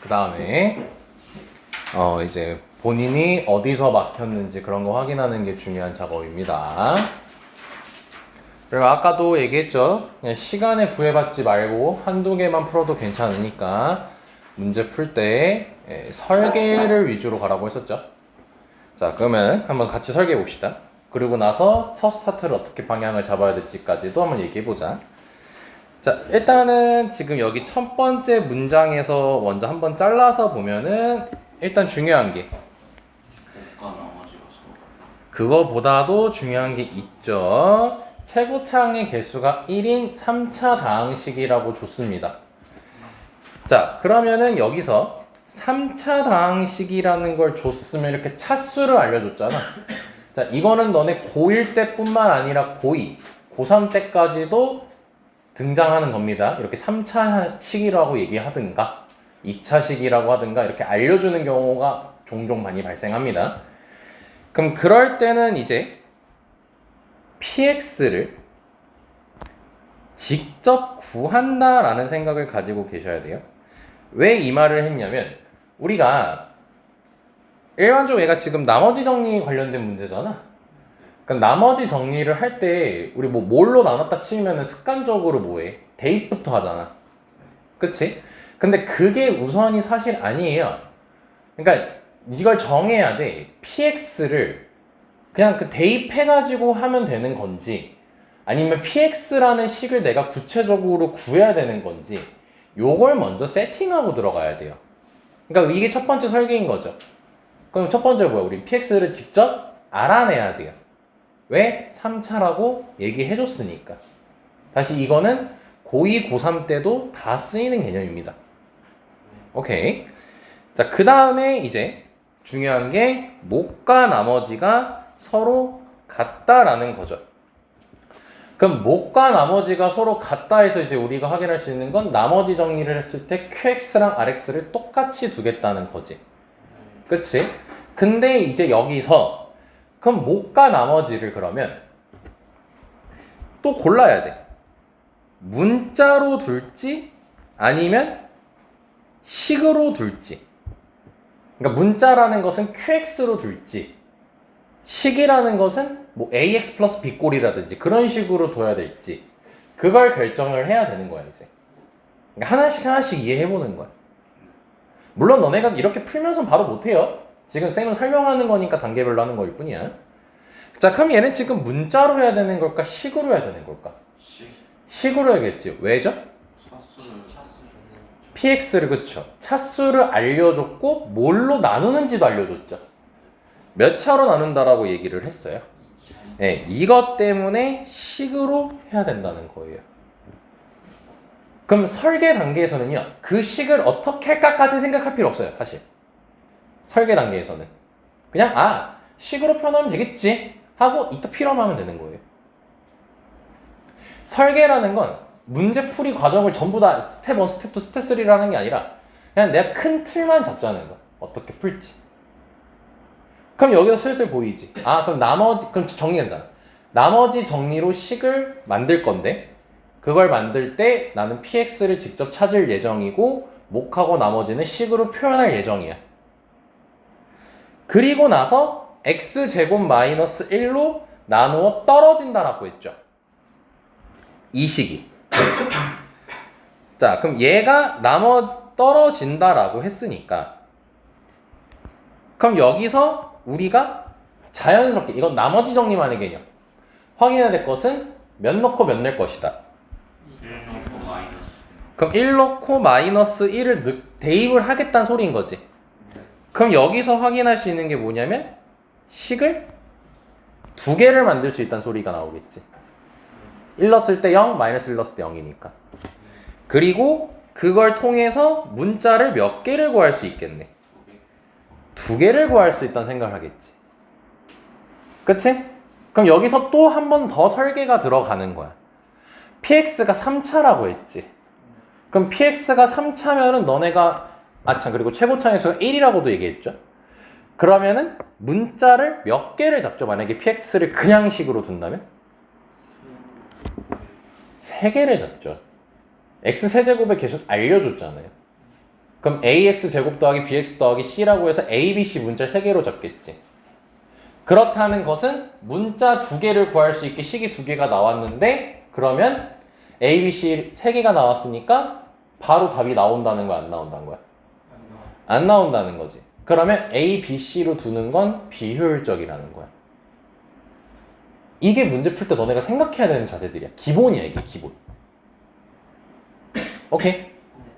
그 다음에 이제 본인이 어디서 막혔는지 그런 거 확인하는 게 중요한 작업입니다. 그리고 아까도 얘기했죠. 그냥 시간에 구애받지 말고 한두 개만 풀어도 괜찮으니까 문제 풀 때 설계를 위주로 가라고 했었죠. 자, 그러면 한번 같이 설계해 봅시다. 그리고 나서 첫 스타트를 어떻게 방향을 잡아야 될지까지도 한번 얘기해 보자. 자, 일단은 지금 여기 첫 번째 문장에서 먼저 한번 잘라서 보면은 일단 중요한 게 그거보다도 중요한 게 있죠. 최고창의 개수가 1인 3차 다항식이라고 줬습니다. 자, 그러면은 여기서 3차 다항식이라는 걸 줬으면 이렇게 차수를 알려줬잖아. 자, 이거는 너네 고1 때뿐만 아니라 고2, 고3 때까지도 등장하는 겁니다. 이렇게 3차 식이라고 얘기하든가 2차 식이라고 하든가 이렇게 알려주는 경우가 종종 많이 발생합니다. 그럼 그럴 때는 이제 px를 직접 구한다라는 생각을 가지고 계셔야 돼요. 왜 이 말을 했냐면 우리가 일반적으로 얘가 지금 나머지 정리 관련된 문제잖아. 그러니까 나머지 정리를 할 때 우리 뭐 뭘로 나눴다 치면은 습관적으로 뭐해? 대입부터 하잖아. 그치? 근데 그게 우선이 사실 아니에요. 그러니까 이걸 정해야 돼. px를 그냥 그 대입해가지고 하면 되는 건지 아니면 px라는 식을 내가 구체적으로 구해야 되는 건지 요걸 먼저 세팅하고 들어가야 돼요. 그러니까 이게 첫 번째 설계인 거죠. 그럼 첫 번째 뭐야? 우리 px를 직접 알아내야 돼요. 왜? 3차라고 얘기해줬으니까. 다시 이거는 고2, 고3 때도 다 쓰이는 개념입니다. 오케이. 자, 그 다음에 이제 중요한 게 목과 나머지가 서로 같다라는 거죠. 그럼 목과 나머지가 서로 같다 해서 이제 우리가 확인할 수 있는 건 나머지 정리를 했을 때 QX랑 RX를 똑같이 두겠다는 거지. 그치? 근데 이제 여기서 그럼 목과 나머지를 그러면 또 골라야 돼. 문자로 둘지 아니면 식으로 둘지. 그러니까 문자라는 것은 QX로 둘지 식이라는 것은 뭐 AX 플러스 B꼴이라든지 그런 식으로 둬야 될지 그걸 결정을 해야 되는 거야 이제. 그러니까 하나씩 하나씩 이해해보는 거야. 물론 너네가 이렇게 풀면서 바로 못해요. 지금 쌤은 설명하는 거니까 단계별로 하는 거일 뿐이야. 자, 그럼 얘는 지금 문자로 해야 되는 걸까? 식으로 해야 되는 걸까? 식으로 해야겠지. 왜죠? px를 그쵸. 차수를 알려줬고 뭘로 나누는지도 알려줬죠. 몇 차로 나눈다라고 얘기를 했어요. 네, 이것 때문에 식으로 해야 된다는 거예요. 그럼 설계 단계에서는요. 그 식을 어떻게 할까까지 생각할 필요 없어요. 사실. 설계 단계에서는. 그냥 식으로 표현하면 되겠지 하고 이따 필요하면 하면 되는 거예요. 설계라는 건 문제풀이 과정을 전부 다 스텝 1, 스텝 2, 스텝 3라는 게 아니라 그냥 내가 큰 틀만 잡자는 거야. 어떻게 풀지. 그럼 여기서 슬슬 보이지. 그럼 그럼 정리가 되잖아. 나머지 정리로 식을 만들 건데 그걸 만들 때 나는 px를 직접 찾을 예정이고 목하고 나머지는 식으로 표현할 예정이야. 그리고 나서 x제곱 마이너스 1로 나누어 떨어진다라고 했죠. 이 식이. 자, 그럼 얘가 떨어진다라고 했으니까 그럼 여기서 우리가 자연스럽게 이건 나머지 정리만의 개념 확인해야 될 것은 몇 넣고 몇 낼 것이다. 1 넣고 마이너스. 그럼 1 넣고 마이너스 1을 대입을 하겠다는 소리인 거지. 그럼 여기서 확인할 수 있는 게 뭐냐면 식을 두 개를 만들 수 있다는 소리가 나오겠지. 1 넣었을 때 0, 마이너스 1 넣었을 때 0이니까. 그리고 그걸 통해서 문자를 몇 개를 구할 수 있겠네. 두 개를 구할 수 있다는 생각을 하겠지. 그치? 그럼 여기서 또 한 번 더 설계가 들어가는 거야. px가 3차라고 했지. 그럼 px가 3차면은 너네가 그리고 최고차의 수가 1이라고도 얘기했죠. 그러면은 문자를 몇 개를 잡죠? 만약에 px를 그냥 식으로 둔다면? 3개를 잡죠. x 세제곱의 개수 알려줬잖아요. 그럼 ax 제곱 더하기 bx 더하기 c라고 해서 a, b, c 문자 3개로 적겠지. 그렇다는 것은 문자 2개를 구할 수 있게 식이 2개가 나왔는데 그러면 a, b, c 3개가 나왔으니까 바로 답이 나온다는 거야, 안 나온다는 거야? 안 나온다는 거지. 그러면 a, b, c로 두는 건 비효율적이라는 거야. 이게 문제 풀 때 너네가 생각해야 되는 자세들이야. 기본이야, 이게 기본. 오케이?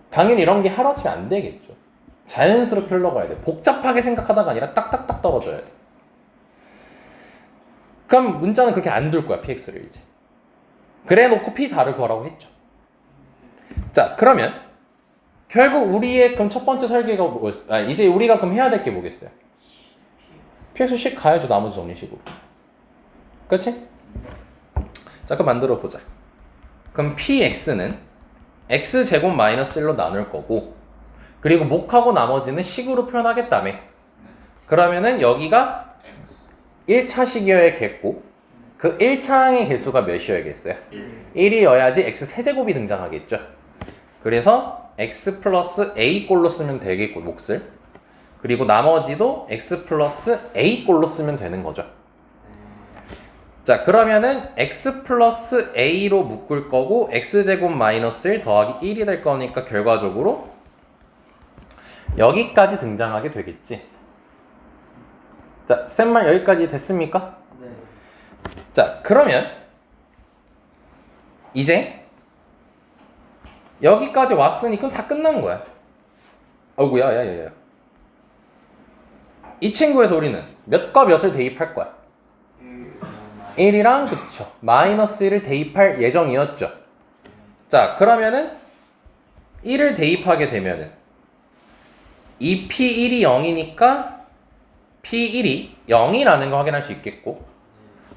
당연히 이런 게 하루아침에 안 되겠죠. 자연스럽게 흘러가야 돼. 복잡하게 생각하다가 아니라 딱딱딱 떨어져야 돼. 그럼 문자는 그렇게 안 둘 거야, px를 이제. 그래 놓고 p4를 구하라고 했죠. 자, 그러면 결국 우리의 그럼 첫 번째 설계가 뭐였어요? 이제 우리가 그럼 해야 될 게 뭐겠어요? px식 가야죠, 나머지 정리식으로. 그렇지? 자, 그럼 만들어 보자. 그럼 px는 x제곱 마이너스 1로 나눌 거고 그리고 목하고 나머지는 식으로 표현하겠다며. 그러면은 여기가 1차식이어야겠고 그 1차항의 개수가 몇이어야겠어요? 1이어야지 x 세제곱이 등장하겠죠. 그래서 x 플러스 a 꼴로 쓰면 되겠고 몫을. 그리고 나머지도 x 플러스 a 꼴로 쓰면 되는 거죠. 자, 그러면은 x 플러스 a로 묶을 거고 x제곱 마이너스 1 더하기 1이 될 거니까 결과적으로 여기까지 등장하게 되겠지. 자, 쌤말 여기까지 됐습니까? 네. 자, 그러면 이제 여기까지 왔으니 그건 다 끝난 거야. 어구야, 야야야. 이 친구에서 우리는 몇과 몇을 대입할 거야? 1이랑 그쵸. 마이너스 1을 대입할 예정이었죠. 자, 그러면은 1을 대입하게 되면은 이 P1이 0이니까 P1이 0이라는 거 확인할 수 있겠고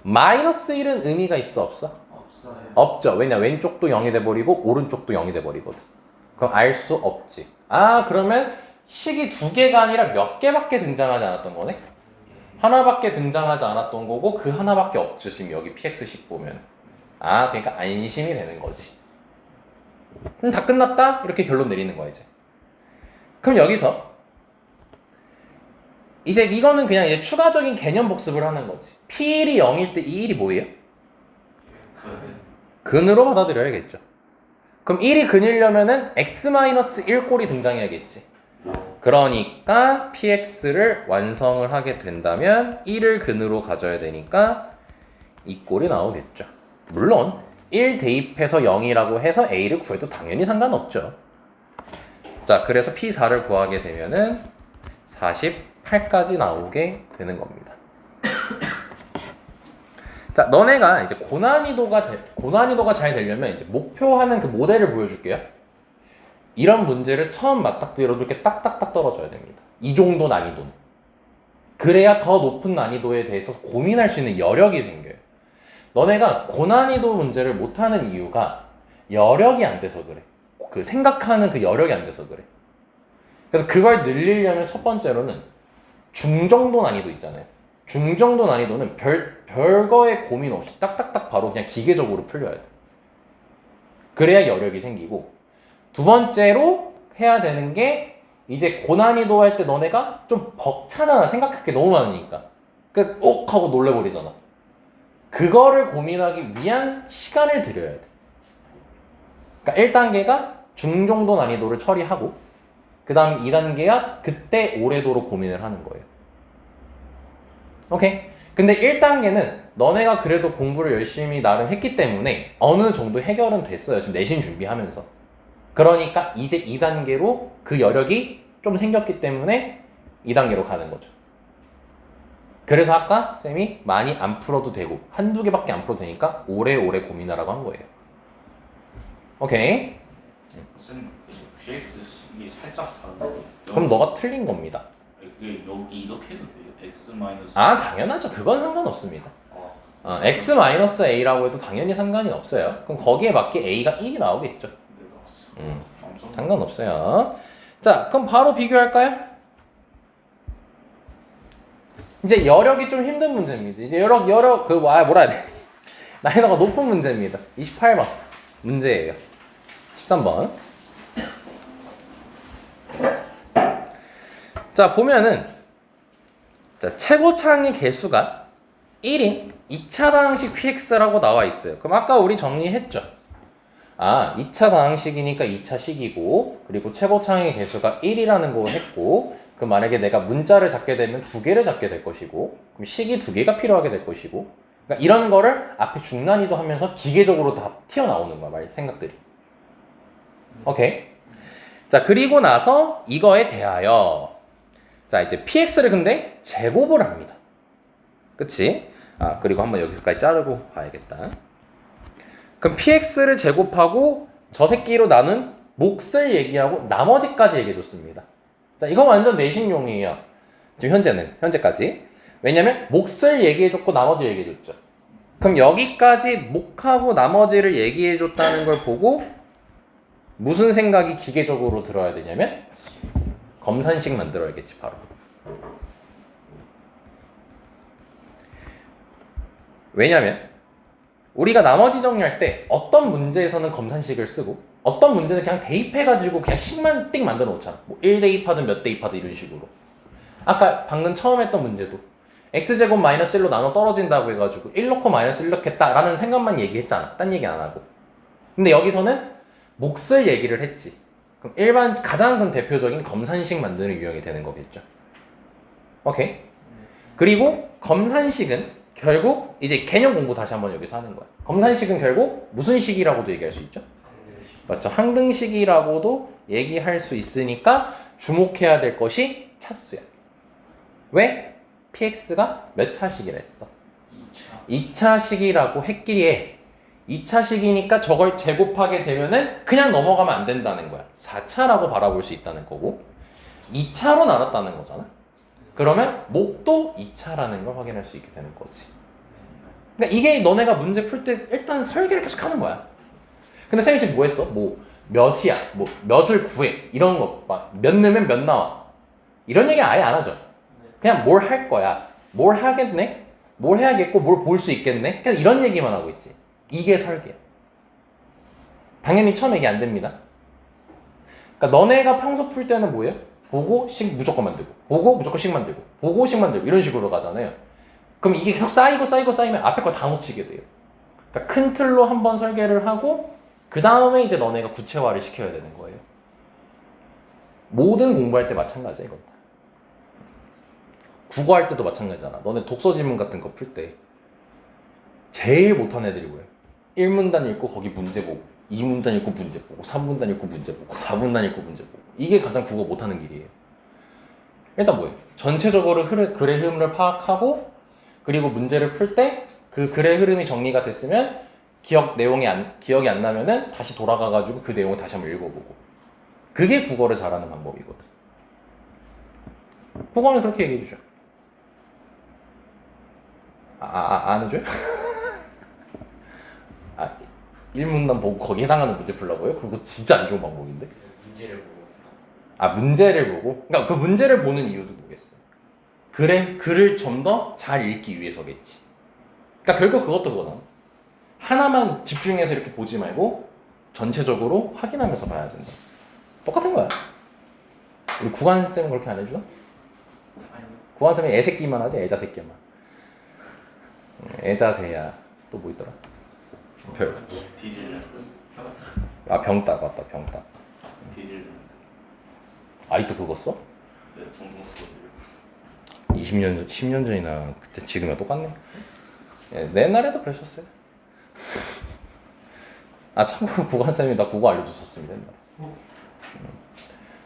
마이너스 1은 의미가 있어 없어? 없어요. 없죠. 왜냐, 왼쪽도 0이 돼버리고 오른쪽도 0이 돼버리거든. 그럼 알 수 없지. 아, 그러면 식이 2개가 아니라 몇 개밖에 등장하지 않았던 거네? 하나밖에 등장하지 않았던 거고 그 하나밖에 없죠. 지금 여기 px식 보면. 아, 그러니까 안심이 되는 거지. 그럼 다 끝났다? 이렇게 결론 내리는 거야 이제. 그럼 여기서 이제 이거는 그냥 이제 추가적인 개념 복습을 하는 거지. p1이 0일 때 이 1이 뭐예요? 근으로 받아들여야겠죠. 그럼 1이 근이려면은 x-1 꼴이 등장해야겠지. 그러니까 px를 완성을 하게 된다면 1을 근으로 가져야 되니까 이 꼴이 나오겠죠. 물론 1 대입해서 0이라고 해서 a를 구해도 당연히 상관없죠. 자, 그래서 p4를 구하게 되면은 48까지 나오게 되는 겁니다. 자, 너네가 이제 고난이도가 잘 되려면 이제 목표하는 그 모델을 보여줄게요. 이런 문제를 처음 맞닥뜨려도 이렇게 딱딱딱 떨어져야 됩니다. 이 정도 난이도는. 그래야 더 높은 난이도에 대해서 고민할 수 있는 여력이 생겨요. 너네가 고난이도 문제를 못하는 이유가 여력이 안 돼서 그래. 그 생각하는 그 여력이 안 돼서 그래. 그래서 그걸 늘리려면 첫 번째로는 중정도 난이도 있잖아요. 중정도 난이도는 별거에 고민 없이 딱딱딱 바로 그냥 기계적으로 풀려야 돼. 그래야 여력이 생기고, 두 번째로 해야 되는 게 이제 고난이도 할 때 너네가 좀 벅차잖아. 생각할 게 너무 많으니까. 그 옥 하고 놀래버리잖아. 그거를 고민하기 위한 시간을 들여야 돼. 그러니까 1단계가 중정도 난이도를 처리하고 그 다음에 2단계가 그때 오래도록 고민을 하는 거예요. 오케이? 근데 1단계는 너네가 그래도 공부를 열심히 나름 했기 때문에 어느 정도 해결은 됐어요. 지금 내신 준비하면서. 그러니까 이제 2단계로 그 여력이 좀 생겼기 때문에 2단계로 가는 거죠. 그래서 아까 쌤이 많이 안 풀어도 되고 한두 개밖에 안 풀어도 되니까 오래오래 고민하라고 한 거예요. 오케이? 쌤, px식이 살짝 다른데. 그럼 너가 틀린 겁니다. 그게 여기 이렇게 해도 돼요? x 마이너스. 아, 당연하죠. 그건 상관없습니다. x-a라고 해도 당연히 상관이 없어요. 그럼 거기에 맞게 a가 1이 나오겠죠. 네, 나왔어. 상관없어요. 자, 그럼 바로 비교할까요? 이제 여력이 좀 힘든 문제입니다. 이제 여력 뭐라 해야 돼? 난이도가 높은 문제입니다. 28번 문제예요. 13번. 자, 보면은 자, 최고차항의 개수가 1인 2차 다항식 px라고 나와 있어요. 그럼 아까 우리 정리했죠. 2차 다항식이니까 2차 식이고, 그리고 최고차항의 개수가 1이라는 거 했고, 그럼 만약에 내가 문자를 잡게 되면 2개를 잡게 될 것이고, 그럼 식이 2개가 필요하게 될 것이고, 그러니까 이런 거를 앞에 중난이도 하면서 기계적으로 다 튀어나오는 거야, 말 생각들이. 오케이. 자, 그리고 나서 이거에 대하여 자, 이제 px를 근데 제곱을 합니다. 그치? 그리고 한번 여기까지 자르고 봐야겠다. 그럼 px를 제곱하고 저 새끼로 나눈 몫을 얘기하고 나머지까지 얘기해줬습니다. 자, 이거 완전 내신용이에요. 지금 현재까지. 왜냐면 몫을 얘기해줬고 나머지 얘기해줬죠. 그럼 여기까지 몫하고 나머지를 얘기해줬다는 걸 보고 무슨 생각이 기계적으로 들어야 되냐면 검산식 만들어야겠지, 바로. 왜냐면 우리가 나머지 정리할 때 어떤 문제에서는 검산식을 쓰고 어떤 문제는 그냥 대입해가지고 그냥 식만 띡 만들어 놓잖아. 뭐 1대입하든 몇 대입하든 이런 식으로. 아까 방금 처음 했던 문제도 x제곱 마이너스 1로 나눠 떨어진다고 해가지고 1 넣고 마이너스 1 넣겠다라는 생각만 얘기했잖아. 딴 얘기 안 하고. 근데 여기서는 몫을 얘기를 했지. 그럼 가장 큰 대표적인 검산식 만드는 유형이 되는 거겠죠. 오케이. 그리고 검산식은 결국 이제 개념 공부 다시 한번 여기서 하는 거야. 검산식은 결국 무슨 식이라고도 얘기할 수 있죠? 맞죠? 항등식이라고도 얘기할 수 있으니까 주목해야 될 것이 차수야. 왜? px가 몇 차식이라 했어? 2차식이라고 했기에 2차식이니까 저걸 제곱하게 되면은 그냥 넘어가면 안 된다는 거야. 4차라고 바라볼 수 있다는 거고 2차로 나눴다는 거잖아. 그러면 목도 2차라는 걸 확인할 수 있게 되는 거지. 그러니까 이게 너네가 문제 풀 때 일단 설계를 계속 하는 거야. 근데 쌤이 지금 뭐 했어? 뭐 몇이야? 뭐 몇을 구해? 이런 거 막 몇 넣으면 몇 나와? 이런 얘기 아예 안 하죠. 그냥 뭘 할 거야? 뭘 하겠네? 뭘 해야겠고 뭘 볼 수 있겠네? 그냥 이런 얘기만 하고 있지. 이게 설계야. 당연히 처음 얘기 안 됩니다. 그러니까 너네가 평소 풀 때는 뭐예요? 보고 식 무조건 만들고 보고 무조건 식 만들고 보고 식 만들고 이런 식으로 가잖아요. 그럼 이게 계속 쌓이면 앞에 거 다 놓치게 돼요. 그러니까 큰 틀로 한번 설계를 하고 그 다음에 이제 너네가 구체화를 시켜야 되는 거예요. 모든 공부할 때 마찬가지야, 이건. 국어할 때도 마찬가지잖아. 너네 독서 지문 같은 거 풀 때 제일 못하는 애들이 뭐예요? 1문단 읽고 거기 문제 보고 2문단 읽고 문제 보고 3문단 읽고 문제 보고 4문단 읽고 문제 보고 이게 가장 국어 못하는 길이에요. 일단 뭐예요? 전체적으로 글의 흐름을 파악하고 그리고 문제를 풀 때 그 글의 흐름이 정리가 됐으면 기억이 안 나면은 다시 돌아가가지고 그 내용을 다시 한번 읽어보고 그게 국어를 잘하는 방법이거든. 국어는 그렇게 얘기해주죠. 안 해줘요? 1문단 보고 거기에 해당하는 문제 풀라고요? 그거 진짜 안 좋은 방법인데? 문제를 보고. 문제를 보고? 그러니까 그 문제를 보는 이유도 뭐겠어요? 글을 좀 더 잘 읽기 위해서겠지. 그러니까 결국 그것도 그거잖아. 하나만 집중해서 이렇게 보지 말고 전체적으로 확인하면서 봐야 된다. 똑같은 거야. 우리 구관쌤은 그렇게 안 해주나? 아니. 구관쌤은 애새끼만 하지, 애자새끼만. 애자새야. 또 뭐 있더라? 디질랜드. 병따 맞다, 병따. 디질랜드. 아직도 그거 써? 네, 종종 쓰고 10년 전이나 그때 지금이랑 똑같네. 내 옛날에도 그러셨어요. 참고로 구관쌤이 나 국어 알려줬었습니다, 옛날에.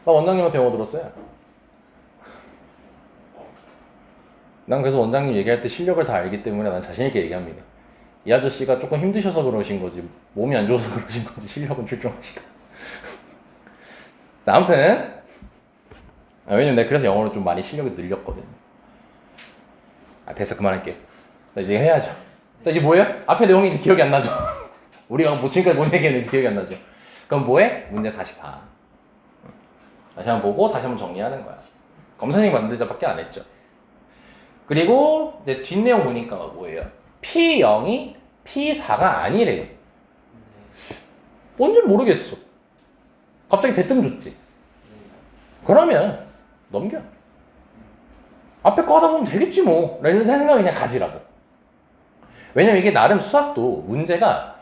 나 원장님한테 영어 들었어요. 난 그래서 원장님 얘기할 때 실력을 다 알기 때문에 난 자신있게 얘기합니다. 이 아저씨가 조금 힘드셔서 그러신 거지 몸이 안 좋아서 그러신 거지 실력은 출중하시다. 아무튼 왜냐면 내가 그래서 영어를 좀 많이 실력이 늘렸거든. 됐어, 그만할게요. 자, 이제 해야죠. 자, 이제 뭐예요? 앞에 내용이 이제 기억이 안 나죠. 우리가 뭐 지금까지 뭔 얘기했는지 기억이 안 나죠. 그럼 뭐해? 문제 다시 봐. 다시 한번 보고 다시 한번 정리하는 거야. 검사식 만들자밖에 안 했죠. 그리고 이제 뒷내용 보니까 뭐예요? P0이 P4가 아니래요. 뭔지 모르겠어. 갑자기 대뜸 줬지. 그러면 넘겨. 앞에 거 하다 보면 되겠지 뭐 라는 생각을 그냥 가지라고. 왜냐면 이게 나름 수학도 문제가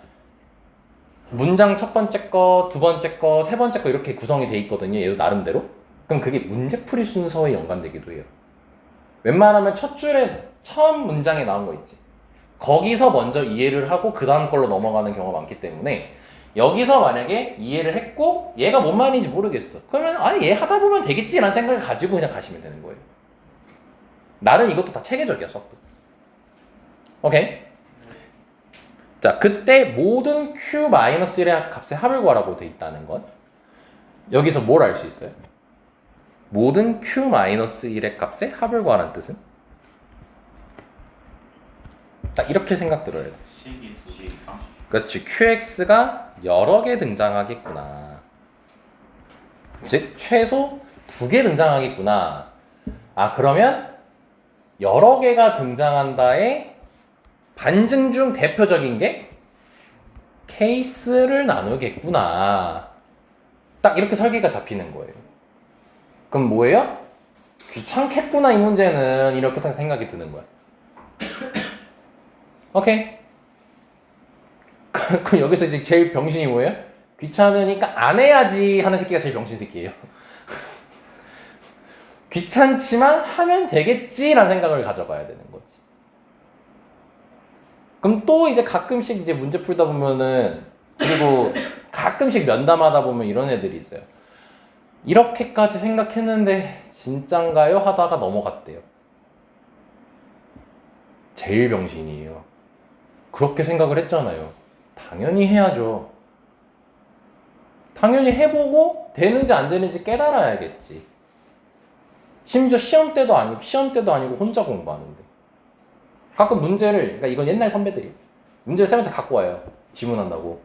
문장 첫 번째 거, 두 번째 거, 세 번째 거 이렇게 구성이 돼 있거든요. 얘도 나름대로. 그럼 그게 문제풀이 순서에 연관되기도 해요. 웬만하면 첫 줄에 처음 문장에 나온 거 있지. 거기서 먼저 이해를 하고 그 다음 걸로 넘어가는 경우가 많기 때문에 여기서 만약에 이해를 했고 얘가 뭔 말인지 모르겠어. 그러면 얘 하다 보면 되겠지라는 생각을 가지고 그냥 가시면 되는 거예요. 나름 이것도 다 체계적이야, 수학도. 오케이? 자, 그때 모든 Q-1의 값의 합을 구하라고 돼 있다는 것. 여기서 뭘 알 수 있어요? 모든 Q-1의 값의 합을 구하라는 뜻은? 딱 이렇게 생각 들어야 돼. 식이 2개 이상. 그렇지. QX가 여러 개 등장하겠구나. 즉, 최소 2개 등장하겠구나. 그러면 여러 개가 등장한다의 반증 중 대표적인 게 케이스를 나누겠구나. 딱 이렇게 설계가 잡히는 거예요. 그럼 뭐예요? 귀찮겠구나 이 문제는 이렇게 생각이 드는 거야. 오케이. 그럼 여기서 이제 제일 병신이 뭐예요? 귀찮으니까 안 해야지 하는 새끼가 제일 병신 새끼예요. 귀찮지만 하면 되겠지라는 생각을 가져가야 되는 거지. 그럼 또 이제 가끔씩 이제 문제 풀다 보면은 그리고 가끔씩 면담하다 보면 이런 애들이 있어요. 이렇게까지 생각했는데 진짠가요? 하다가 넘어갔대요. 제일 병신이에요. 그렇게 생각을 했잖아요. 당연히 해야죠. 당연히 해보고 되는지 안 되는지 깨달아야겠지. 심지어 시험 때도 아니고 혼자 공부하는데. 가끔 문제를, 그러니까 이건 옛날 선배들이 문제를 쌤한테 갖고 와요. 지문한다고.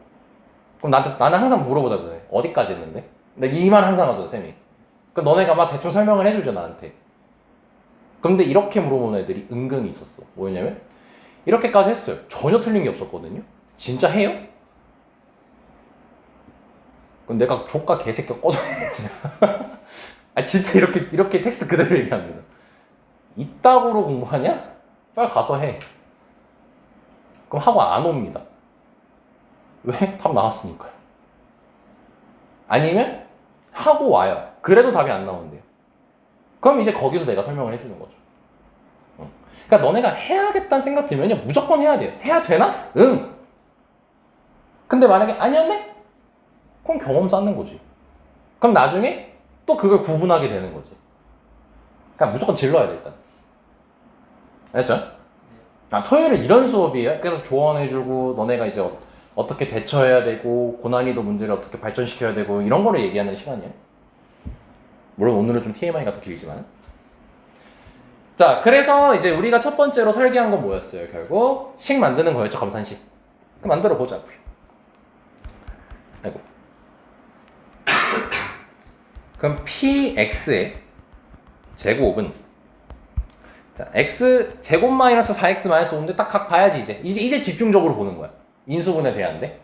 그럼 나는 항상 물어보자거든. 어디까지 했는데? 근데 이 말 항상 하죠, 쌤이. 그럼 너네가 막 대충 설명을 해주죠, 나한테. 근데 이렇게 물어보는 애들이 은근히 있었어. 뭐였냐면, 이렇게까지 했어요. 전혀 틀린 게 없었거든요. 진짜 해요? 그럼 내가 조카 개새끼 꺼져. 진짜 이렇게 텍스트 그대로 얘기합니다. 이따구로 공부하냐? 빨리 가서 해. 그럼 하고 안 옵니다. 왜? 답 나왔으니까요. 아니면 하고 와요. 그래도 답이 안 나온대요. 그럼 이제 거기서 내가 설명을 해주는 거죠. 그러니까 너네가 해야겠다는 생각 들면요 무조건 해야 돼요. 해야 되나? 응. 근데 만약에 아니었네? 그럼 경험 쌓는 거지. 그럼 나중에 또 그걸 구분하게 되는 거지. 그러니까 무조건 질러야 돼 일단. 알겠죠? 토요일은 이런 수업이에요. 그래서 조언해주고 너네가 이제 어떻게 대처해야 되고 고난이도 문제를 어떻게 발전시켜야 되고 이런 거를 얘기하는 시간이에요. 물론 오늘은 좀 TMI가 더 길지만. 자, 그래서 이제 우리가 첫 번째로 설계한 건 뭐였어요? 결국 식 만드는 거였죠. 검산식. 만들어 보자고요. 아이고. 그럼 px의 제곱은 자, x 제곱 마이너스 4x 마이너스 5인데 딱 각 봐야지 이제 집중적으로 보는 거야. 인수분해 돼야 안 돼?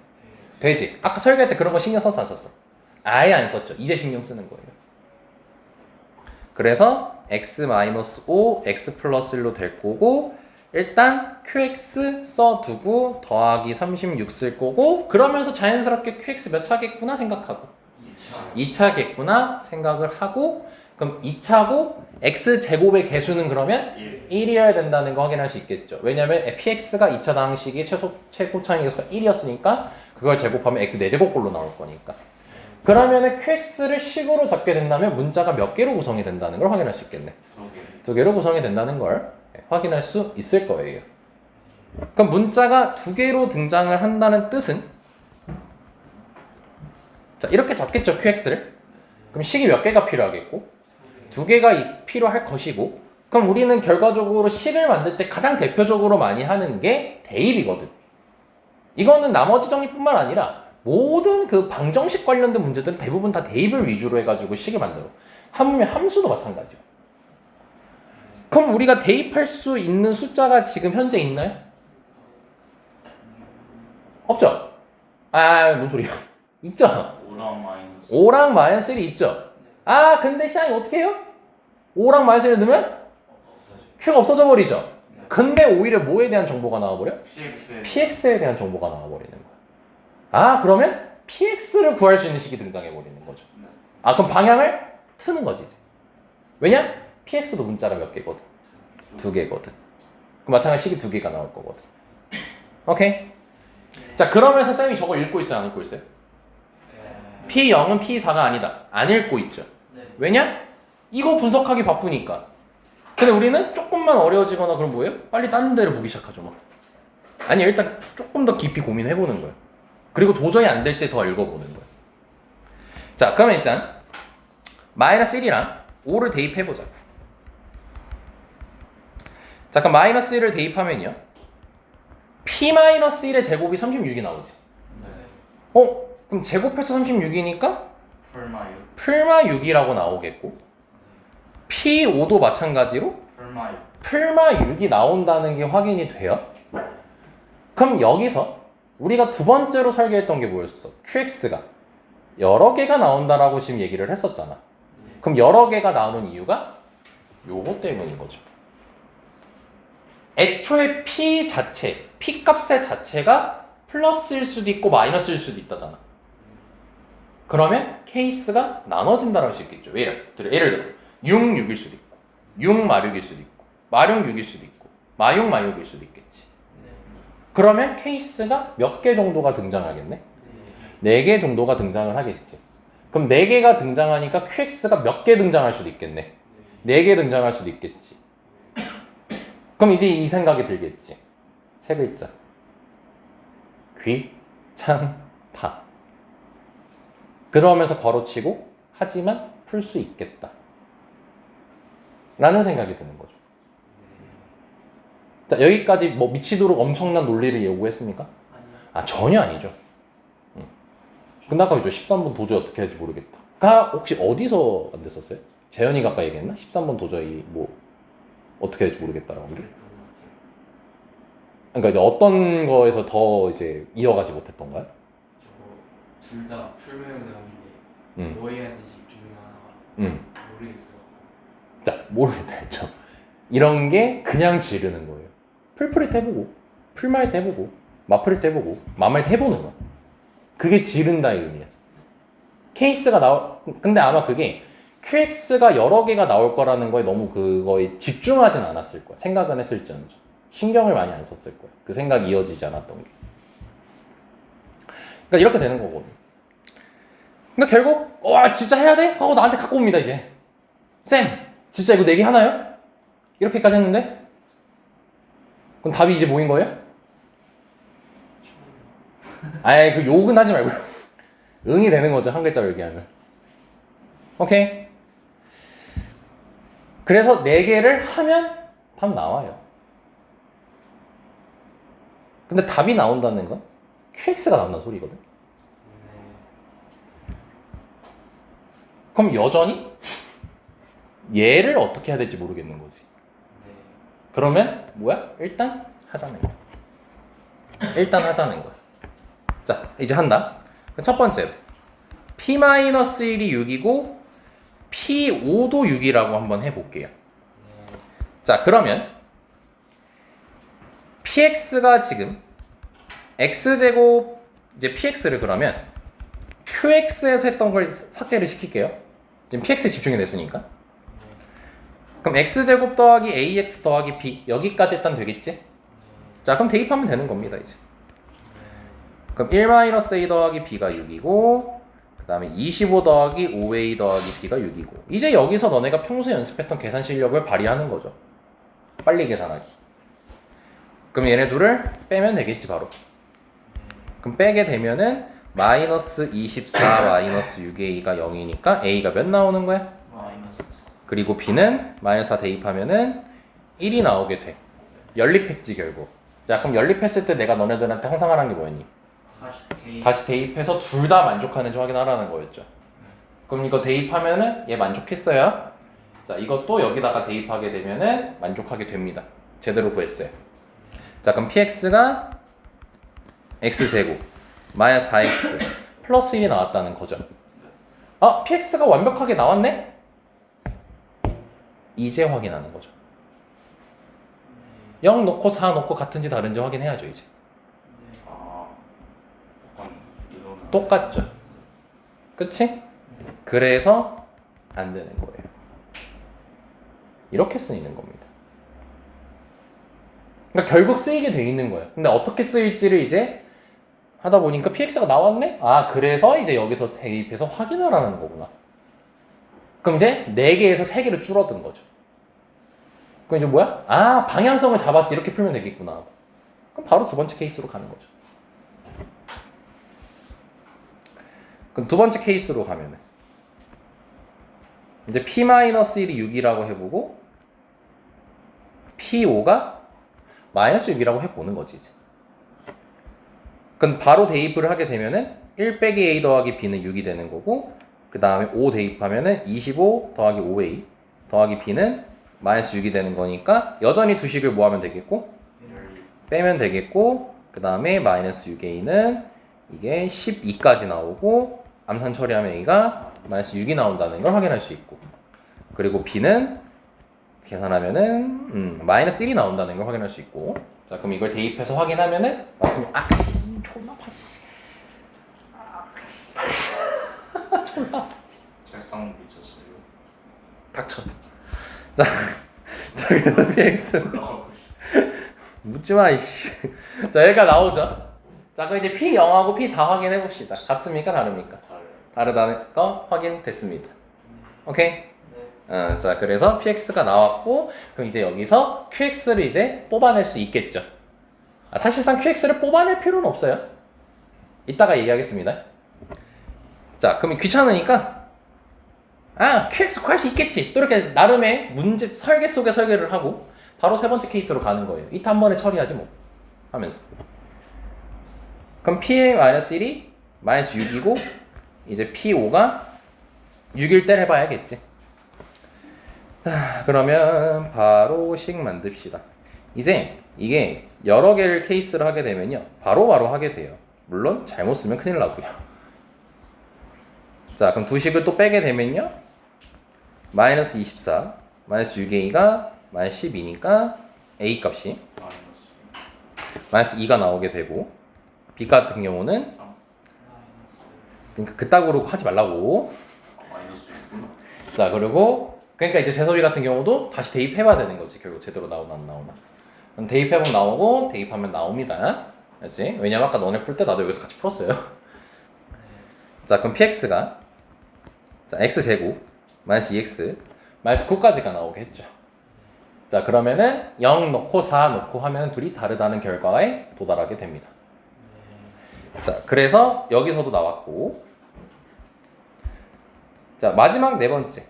되지. 아까 설계할 때 그런 거 신경 썼어 안 썼어? 아예 안 썼죠. 이제 신경 쓰는 거예요. 그래서 x 마이너스 5 x 플러스 1로 될 거고 일단 qx 써두고 더하기 36 쓸 거고 그러면서 자연스럽게 qx 몇 차겠구나 생각하고 2차겠구나 생각을 하고 그럼 2차고 x제곱의 개수는 그러면 1이어야 된다는 거 확인할 수 있겠죠. 왜냐면 px가 2차 방식이 최고 차이에서 1이었으니까 그걸 제곱하면 x 4제곱꼴로 나올 거니까. 그러면은 qx를 식으로 잡게 된다면 문자가 몇 개로 구성이 된다는 걸 확인할 수 있겠네. 2개로 구성이 된다는 걸 확인할 수 있을 거예요. 그럼 문자가 2개로 등장을 한다는 뜻은 자 이렇게 잡겠죠 qx를. 그럼 식이 몇 개가 필요하겠고 2개가 필요할 것이고 그럼 우리는 결과적으로 식을 만들 때 가장 대표적으로 많이 하는 게 대입이거든. 이거는 나머지 정리뿐만 아니라 모든 그 방정식 관련된 문제들은 대부분 다 대입을 위주로 해가지고 식을 만들어. 함수도 마찬가지고. 그럼 우리가 대입할 수 있는 숫자가 지금 현재 있나요? 없죠? 뭔 소리야? 있죠? 5랑 마이너스 5랑 마이너스 1이 있죠? 근데 시장이 어떻게 해요? 5랑 마이너스 1을 넣으면? Q가 없어져 버리죠. 근데 오히려 뭐에 대한 정보가 나와버려? PX에 PX에 대한 정보가 나와버리는 거야. 아, 그러면 PX를 구할 수 있는 식이 등장해버리는 거죠. 아, 그럼 방향을 트는 거지 이제. 왜냐? PX도 문자가 몇 개거든? 2개거든. 그럼 마찬가지 식이 2개가 나올 거거든. 오케이? 자, 그러면서 쌤이 저거 읽고 있어요? 안 읽고 있어요? P0은 P4가 아니다. 안 읽고 있죠. 네. 왜냐? 이거 분석하기 바쁘니까. 근데 우리는 조금만 어려워지거나 그럼 뭐예요? 빨리 다른 데를 보기 시작하죠 막. 아니 일단 조금 더 깊이 고민해보는 거예요. 그리고 도저히 안 될 때 더 읽어보는 거예요. 자, 그러면 일단 마이너스 1이랑 5를 대입해보자. 자, 그럼 마이너스 1을 대입하면요 P-1의 제곱이 36이 나오지. 그럼 제곱해서 36이니까 풀마유 풀마 6이라고 나오겠고 P5도 마찬가지로 풀마유 풀마 6이 나온다는 게 확인이 돼요. 그럼 여기서 우리가 두 번째로 설계했던 게 뭐였어? QX가 여러 개가 나온다라고 지금 얘기를 했었잖아. 그럼 여러 개가 나오는 이유가 요거 때문인 거죠. 애초에 P 자체, P 값의 자체가 플러스일 수도 있고 마이너스일 수도 있다잖아. 그러면 케이스가 나눠진다고 할 수 있겠죠. 예를 들어 6, 6일 수도 있고 6, 마 6일 수도 있고 마 6, 6일 수도 있고 마 6, 마 6일 수도 있겠지. 그러면 케이스가 몇 개 정도가 등장하겠네? 4개 정도가 등장을 하겠지. 그럼 4개가 등장하니까 QX가 몇 개 등장할 수도 있겠네. 4개 등장할 수도 있겠지. 그럼 이제 이 생각이 들겠지. 세 글자. 귀찮다. 그러면서 괄호치고 하지만 풀 수 있겠다. 라는 생각이 드는 거죠. 자, 여기까지 뭐 미치도록 엄청난 논리를 요구했습니까? 아, 전혀 아니죠. 근데 아까 이제 13번 도저히 어떻게 할지 모르겠다. 혹시 어디서 안 됐었어요? 재현이가 아까 얘기했나? 13번 도저히 뭐 어떻게 할지 모르겠다라고 한 게? 그러니까 이제 어떤 거에서 더 이제 이어가지 못했던가요? 둘 다 풀메로 나오는데 음. 뭐 해야 되지 중요하나 모르겠어. 자, 모르겠다 했죠. 이런 게 그냥 지르는 거예요. 풀프릿 해보고, 풀마이트 해보고, 마프릿 해보고, 마마이트 해보는 거야. 그게 지른다의 의미야. 케이스가 근데 아마 그게 QX가 여러 개가 나올 거라는 거에 너무 그거에 집중하진 않았을 거야. 생각은 했을지언정. 신경을 많이 안 썼을 거야. 그 생각이 이어지지 않았던 게. 그러니까 이렇게 되는 거거든. 그러니까 결국 와 진짜 해야 돼? 하고 나한테 갖고 옵니다 이제. 쌤 진짜 이거 내기 하나요? 이렇게까지 했는데 그럼 답이 이제 뭐인 거예요? 아이 그 욕은 하지 말고 응이 되는 거죠. 한 글자로 얘기하면. 오케이. 그래서 4개를 하면 답 나와요. 근데 답이 나온다는 건 QX가 나온다는 소리거든. 그럼 여전히 얘를 어떻게 해야 될지 모르겠는 거지. 그러면 뭐야? 일단 하자는 거야. 일단 하자는 거야. 자, 이제 한다. 첫 번째로 P-1이 6이고 P5도 6이라고 한번 해볼게요. 자, 그러면 PX가 지금 X제곱 이제 PX를 그러면 QX에서 했던 걸 삭제를 시킬게요. 지금 PX에 집중이 됐으니까. 그럼 X제곱 더하기 AX 더하기 B 여기까지 일단 되겠지? 자, 그럼 대입하면 되는 겁니다 이제. 그럼 1-A 더하기 B가 6이고 그 다음에 25 더하기 5A 더하기 B가 6이고 이제 여기서 너네가 평소에 연습했던 계산 실력을 발휘하는 거죠. 빨리 계산하기. 그럼 얘네 둘을 빼면 되겠지 바로. 그럼 빼게 되면은 마이너스 24 마이너스 6A가 0이니까 A가 몇 나오는 거야? 마이너스 그리고 B는 마이너스 4 대입하면은 1이 나오게 돼. 연립했지 결국. 자, 그럼 연립했을 때 내가 너네들한테 항상 하라는 게 뭐였니? 다시 대입해서 둘 다 만족하는지 확인하라는 거였죠. 그럼 이거 대입하면은 얘 만족했어요. 자, 이것도 여기다가 대입하게 되면은 만족하게 됩니다. 제대로 구했어요. 자, 그럼 PX가 X제곱 마이너스 4X 플러스 1이 나왔다는 거죠. 아, PX가 완벽하게 나왔네? 이제 확인하는 거죠. 0 놓고 4 놓고 같은지 다른지 확인해야죠 이제. 아, 약간 이런. 똑같죠. 그치? 그래서 안 되는 거예요. 이렇게 쓰이는 겁니다. 그러니까 결국 쓰이게 돼 있는 거예요. 근데 어떻게 쓰일지를 이제 하다 보니까 px가 나왔네? 아, 그래서 이제 여기서 대입해서 확인하라는 거구나. 그럼 이제 4개에서 3개로 줄어든 거죠. 그럼 이제 뭐야? 아, 방향성을 잡았지. 이렇게 풀면 되겠구나. 그럼 바로 두 번째 케이스로 가는 거죠. 그럼 두 번째 케이스로 가면은 이제 p-1이 6이라고 해보고 p5가 -6이라고 해보는 거지 이제. 그럼 바로 대입을 하게 되면은 1 빼기 a 더하기 b는 6이 되는 거고, 그 다음에 5 대입하면은 25 더하기 5a 더하기 b는 -6이 되는 거니까 여전히 두 식을 뭐 하면 되겠고 빼면 되겠고, 그 다음에 -6a는 이게 12까지 나오고 암산 처리하면 a가 -6이 나온다는 걸 확인할 수 있고, 그리고 b는 계산하면은 -1이 나온다는 걸 확인할 수 있고. 자, 그럼 이걸 대입해서 확인하면은 맞습니다. 졸라 파시. 책상 미쳤어요. 닥쳐. 자, 그래서 px 묻지 마 이씨. 자, 여기가 나오죠. 자, 그럼 이제 p0하고 p4 확인해 봅시다. 같습니까 다릅니까? 다르다는 거 확인됐습니다. 오케이? 자, 그래서 px가 나왔고, 그럼 이제 여기서 qx를 이제 뽑아낼 수 있겠죠. 사실상 qx를 뽑아낼 필요는 없어요. 이따가 얘기하겠습니다. 자, 그럼 귀찮으니까 qx 구할 수 있겠지. 또 이렇게 나름의 문제 설계 속에 설계를 하고 바로 세 번째 케이스로 가는 거예요. 이따 한 번에 처리하지 뭐 하면서. 그럼 p의 -1이 -6이고 이제 p5가 6일 때 해봐야겠지. 자, 그러면 바로 식 만듭시다. 이제 이게 여러 개를 케이스를 하게 되면요, 바로바로 하게 돼요. 물론 잘못 쓰면 큰일 나고요. 자, 그럼 두 식을 또 빼게 되면요, -24 -6a가 -12니까 a 값이 -2가 나오게 되고, b 같은 경우는 그러니까 그따구로 하지 말라고. -6구나. 자, 그리고 그러니까 이제 재섭이 같은 경우도 다시 대입해봐야 되는 거지. 결국 제대로 나오나 안 나오나. 그럼 대입해보면 나오고 대입하면 나옵니다. 알지? 왜냐면 아까 너네 풀 때 나도 여기서 같이 풀었어요. 자, 그럼 px가 자 x제곱 -2x -9까지가 나오겠죠. 자, 그러면은 0 넣고 4 넣고 하면 둘이 다르다는 결과에 도달하게 됩니다. 자, 그래서 여기서도 나왔고, 자, 마지막 네 번째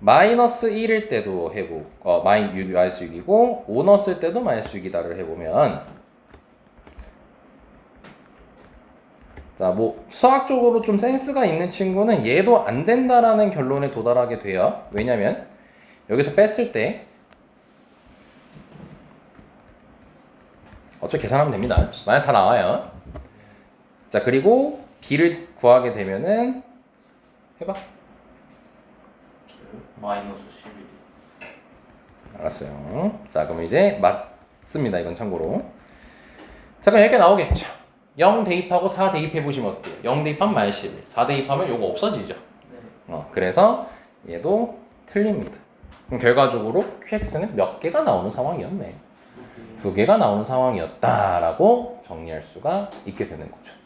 -1일 때도 해보고 -6이고 5 넣었을 때도 -6이다를 해보면, 자, 뭐 수학적으로 좀 센스가 있는 친구는 얘도 안 된다라는 결론에 도달하게 돼요. 왜냐면 여기서 뺐을 때 어차피 계산하면 됩니다. -4 나와요. 자, 그리고 b를 구하게 되면은 해봐. -11. 알았어요. 자, 그럼 이제 맞습니다. 이건 참고로. 자, 그럼 이렇게 나오겠죠. 0 대입하고 4 대입해 보시면 어때요? 0 대입하면 -11, 4 대입하면 요거 없어지죠. 그래서 얘도 틀립니다. 그럼 결과적으로 QX는 몇 개가 나오는 상황이었네. 2개가 나오는 상황이었다라고 정리할 수가 있게 되는 거죠.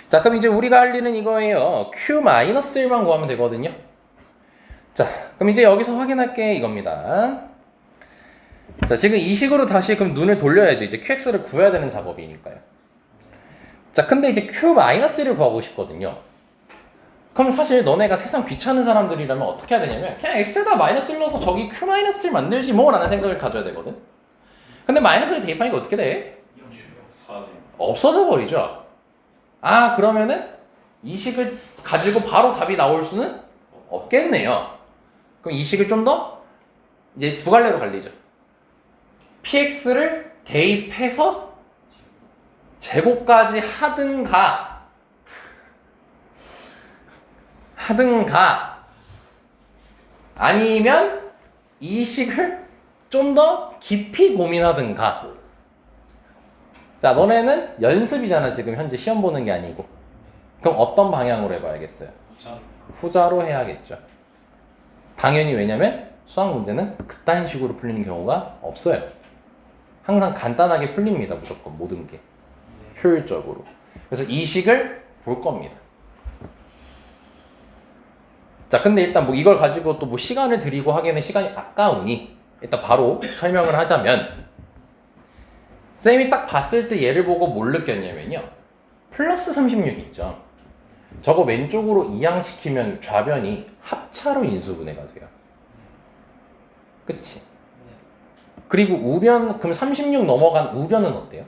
자, 그럼 이제 우리가 할 일은 이거예요. Q-1만 구하면 되거든요. 자, 그럼 이제 여기서 확인할 게 이겁니다. 자, 지금 이 식으로 다시 그럼 눈을 돌려야지. 이제 QX를 구해야 되는 작업이니까요. 자, 근데 이제 Q-1을 구하고 싶거든요. 그럼 사실 너네가 세상 귀찮은 사람들이라면 어떻게 해야 되냐면 그냥 X에다 마이너스를 넣어서 저기 Q-를 만들지 뭐 라는 생각을 가져야 되거든. 근데 마이너스를 대입하니까 어떻게 돼? 사진. 없어져 버리죠. 아, 그러면은 이 식을 가지고 바로 답이 나올 수는 없겠네요. 그럼 이 식을 좀 더 이제 두 갈래로 갈리죠. px를 대입해서 제곱까지 하든가 아니면 이 식을 좀 더 깊이 고민하든가. 자, 너네는 연습이잖아. 지금 현재 시험 보는 게 아니고. 그럼 어떤 방향으로 해봐야겠어요? 후자. 후자로 해야겠죠. 당연히 왜냐면 수학 문제는 그딴 식으로 풀리는 경우가 없어요. 항상 간단하게 풀립니다. 무조건 모든 게 효율적으로. 그래서 이 식을 볼 겁니다. 자, 근데 일단 뭐 이걸 가지고 또 뭐 시간을 들이고 하기에는 시간이 아까우니 일단 바로 설명을 하자면, 쌤이 딱 봤을 때 얘를 보고 뭘 느꼈냐면요, 플러스 36 있죠. 저거 왼쪽으로 이항시키면 좌변이 합차로 인수분해가 돼요. 그치? 그리고 우변, 그럼 36 넘어간 우변은 어때요?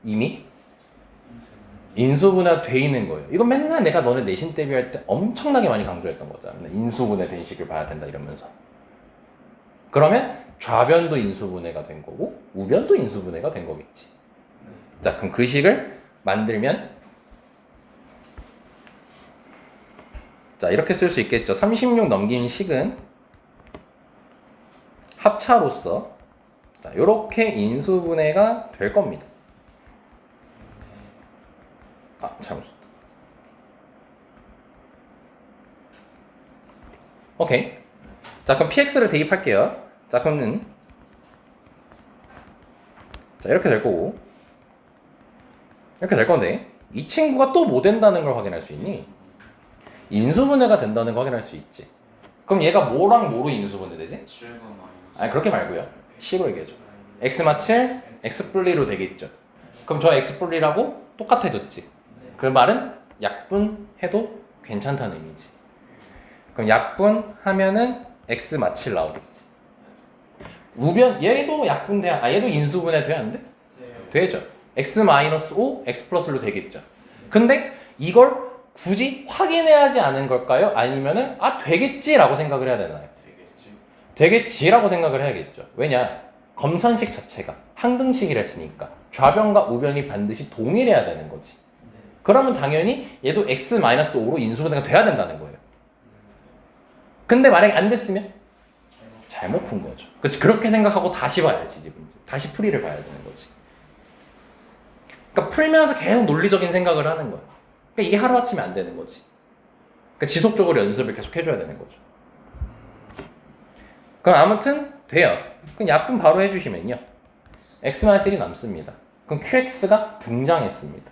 이미 인수분해가 돼 있는 거예요. 이건 맨날 내가 너네 내신 대비할 때 엄청나게 많이 강조했던 거잖아. 인수분해 된 식을 봐야 된다 이러면서. 그러면 좌변도 인수분해가 된 거고 우변도 인수분해가 된 거겠지. 자, 그럼 그 식을 만들면, 자, 이렇게 쓸 수 있겠죠. 36 넘긴 식은 합차로서 자, 이렇게 인수분해가 될 겁니다. 아, 잘못 썼다. 오케이. 자, 그럼 px를 대입할게요. 자, 그러면 자, 이렇게 될 거고 이렇게 될 건데, 이 친구가 또 뭐 된다는 걸 확인할 수 있니? 인수분해가 된다는 걸 확인할 수 있지. 그럼 얘가 뭐랑 뭐로 인수분해 되지? 7과 마이너스. 아니, 그렇게 말고요. C로 얘기해줘. x마 7, x분리로 되겠죠. 그럼 저 x분리라고 똑같아졌지. 그 말은 약분해도 괜찮다는 의미지. 그럼 약분하면은 x마 7 나오겠지. 우변, 얘도 약분돼야, 얘도 인수분해 돼야 안 돼? 되죠. x-5, x 플러스로 되겠죠. 근데 이걸 굳이 확인해야 하지 않은 걸까요? 아니면은 되겠지라고 생각을 해야 되나요? 되겠지. 되겠지라고 생각을 해야겠죠. 왜냐? 검산식 자체가 항등식이랬으니까 좌변과 우변이 반드시 동일해야 되는 거지. 그러면 당연히 얘도 x-5로 인수분해가 돼야 된다는 거예요. 근데 만약에 안 됐으면 잘못 푼 거죠. 그렇지? 그렇게 생각하고 다시 봐야지, 이제 문제. 다시 풀이를 봐야 되는 거지. 그러니까 풀면서 계속 논리적인 생각을 하는 거야. 그러니까 이게 하루아침에 안 되는 거지. 그러니까 지속적으로 연습을 계속 해줘야 되는 거죠. 그럼 아무튼 돼요. 그럼 약분 바로 해주시면요, x-1이 남습니다. 그럼 qx가 등장했습니다.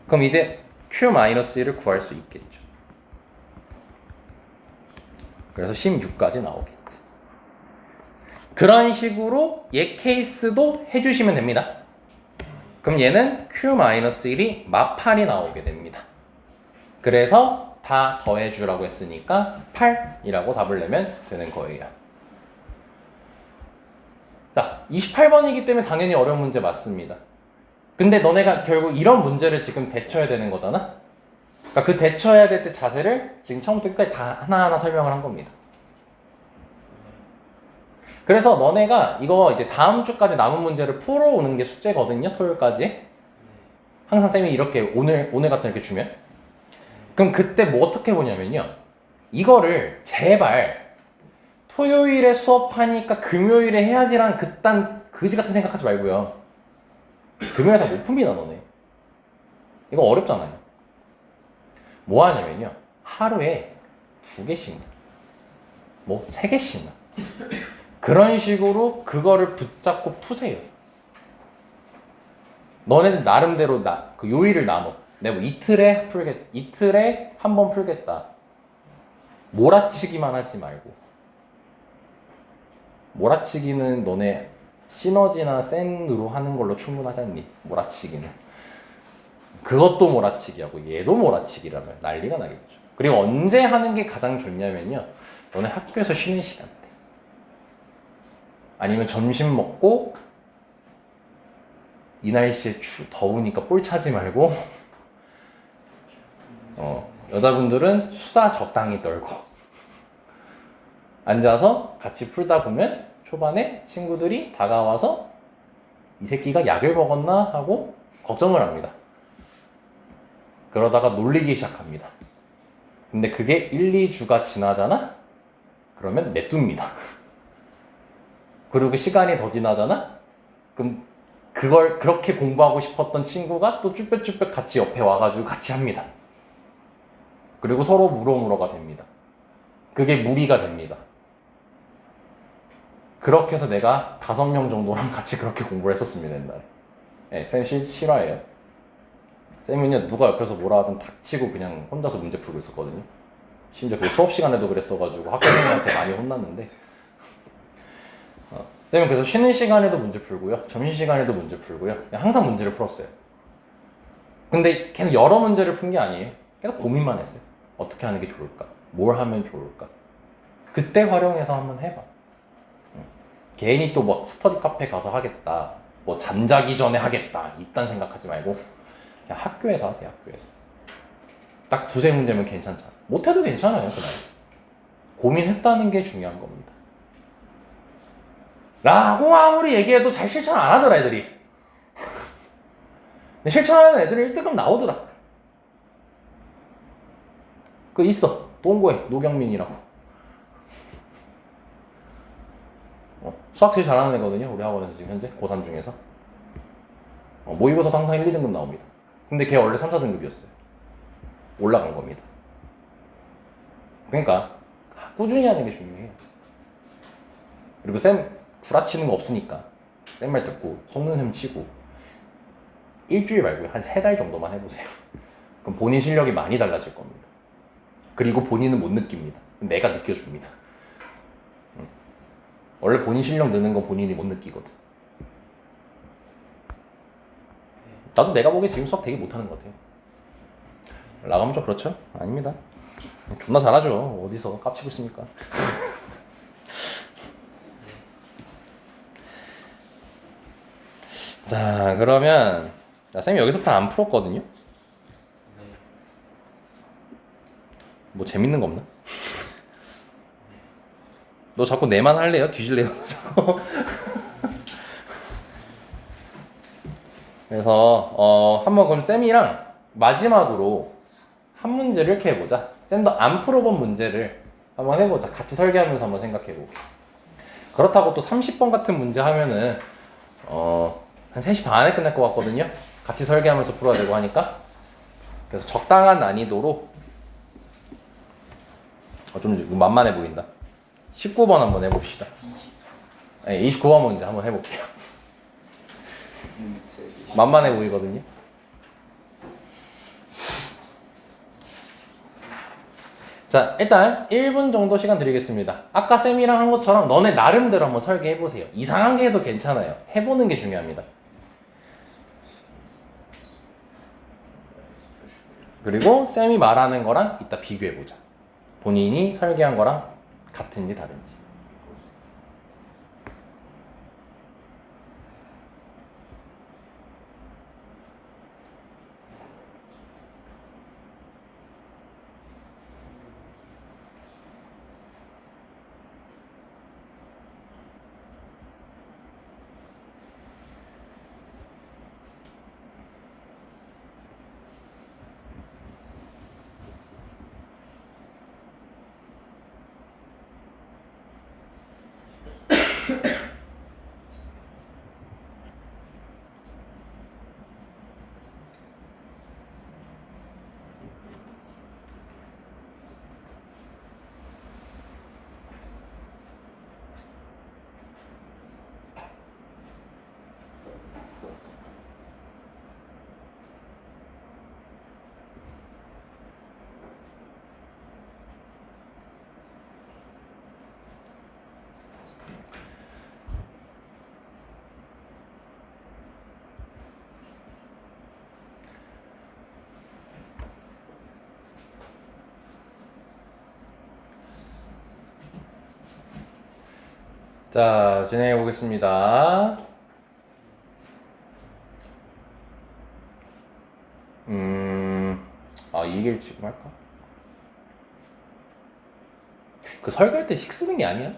그럼 이제 q-1을 구할 수 있겠죠. 그래서 16까지 나오겠지. 그런 식으로 얘 케이스도 해주시면 됩니다. 그럼 얘는 q-1이 마8이 나오게 됩니다. 그래서 다 더해주라고 했으니까 8이라고 답을 내면 되는 거예요. 자, 28번이기 때문에 당연히 어려운 문제 맞습니다. 근데 너네가 결국 이런 문제를 지금 대처해야 되는 거잖아? 그러니까 그 대처해야 될 때 자세를 지금 처음부터 끝까지 다 하나하나 설명을 한 겁니다. 그래서 너네가 이거 이제 다음 주까지 남은 문제를 풀어오는 게 숙제거든요, 토요일까지. 항상 쌤이 이렇게 오늘 같은 이렇게 주면. 그럼 그때 뭐 어떻게 보냐면요, 이거를 제발 토요일에 수업하니까 금요일에 해야지란 그딴 그지 같은 생각하지 말고요. 금요일에 다 못 풉니다, 너네. 이거 어렵잖아요. 뭐 하냐면요, 하루에 2개씩만, 뭐 3개씩만 그런 식으로 그거를 붙잡고 푸세요. 너네들 나름대로 그 요일을 나눠. 내가 뭐 이틀에 한 번 풀겠다. 몰아치기만 하지 말고. 몰아치기는 너네 시너지나 센으로 하는 걸로 충분하잖니. 몰아치기는. 그것도 몰아치기하고 얘도 몰아치기라면 난리가 나겠죠. 그리고 언제 하는 게 가장 좋냐면요, 너네 학교에서 쉬는 시간 때, 아니면 점심 먹고 이 날씨에 더우니까 볼 차지 말고 여자분들은 수다 적당히 떨고 앉아서 같이 풀다 보면 초반에 친구들이 다가와서 이 새끼가 약을 먹었나 하고 걱정을 합니다. 그러다가 놀리기 시작합니다. 근데 그게 1, 2주가 지나잖아? 그러면 냅둡니다. 그리고 시간이 더 지나잖아? 그럼 그걸 그렇게 공부하고 싶었던 친구가 또 쭈뼛쭈뼛 같이 옆에 와가지고 같이 합니다. 그리고 서로 물어물어가 됩니다. 그게 무리가 됩니다. 그렇게 해서 내가 5명 정도랑 같이 그렇게 공부를 했었습니다, 옛날에. 네, 쌤 실화예요. 쌤은요, 누가 옆에서 뭐라 하든 닥치고 그냥 혼자서 문제 풀고 있었거든요. 심지어 그 수업 시간에도 그랬어가지고 학생들한테 많이 혼났는데, 쌤은 그래서 쉬는 시간에도 문제 풀고요, 점심시간에도 문제 풀고요, 그냥 항상 문제를 풀었어요. 근데 계속 여러 문제를 푼 게 아니에요. 계속 고민만 했어요. 어떻게 하는 게 좋을까? 뭘 하면 좋을까? 그때 활용해서 한번 해봐. 개인이 또 뭐 스터디 카페 가서 하겠다, 뭐 잠자기 전에 하겠다, 이딴 생각하지 말고 그냥 학교에서 하세요. 학교에서 딱 2-3문제면 괜찮잖아. 못해도 괜찮아요. 그날 고민했다는 게 중요한 겁니다. 라고 아무리 얘기해도 잘 실천 안 하더라 애들이. 근데 실천하는 애들이 1등급 나오더라. 그 있어, 동고에 노경민이라고. 수학 제일 잘하는 애거든요, 우리 학원에서 지금 현재 고3 중에서. 모의고사도 항상 1, 2등급 나옵니다. 근데 걔 원래 3, 4등급이었어요. 올라간 겁니다. 그러니까 꾸준히 하는 게 중요해요. 그리고 쌤 구라치는 거 없으니까 쌤 말 듣고 속는 셈 치고 일주일 말고요, 한 3달 정도만 해보세요. 그럼 본인 실력이 많이 달라질 겁니다. 그리고 본인은 못 느낍니다. 내가 느껴줍니다. 원래 본인 실력 느는 건 본인이 못 느끼거든. 나도 내가 보기에 지금 수학 되게 못하는 것 같아요. 나가면 좀 그렇죠? 아닙니다. 존나 잘하죠. 어디서 깝치고 있습니까? 자, 그러면 쌤이 여기서부터 안 풀었거든요? 뭐 재밌는 거 없나? 너 자꾸 내만 할래요? 뒤질래요? 자꾸. 그래서 한번 그럼 쌤이랑 마지막으로 한 문제를 이렇게 해보자. 쌤도 안 풀어본 문제를 한번 해보자. 같이 설계하면서 한번 생각해보고. 그렇다고 또 30번 같은 문제 하면은 한 3시 반에 끝날 것 같거든요. 같이 설계하면서 풀어야 되고 하니까. 그래서 적당한 난이도로 좀 만만해 보인다. 19번 한번 해봅시다. 네, 29번 문제 한번 해볼게요. 만만해 보이거든요. 자, 일단 1분 정도 시간 드리겠습니다. 아까 쌤이랑 한 것처럼 너네 나름대로 한번 설계해보세요. 이상한 게 해도 괜찮아요. 해보는 게 중요합니다. 그리고 쌤이 말하는 거랑 이따 비교해보자. 본인이 설계한 거랑 같은지 다른지. 자, 진행해 보겠습니다. 이 얘기를 지금 할까? 그 설계할 때 식 쓰는 게 아니야.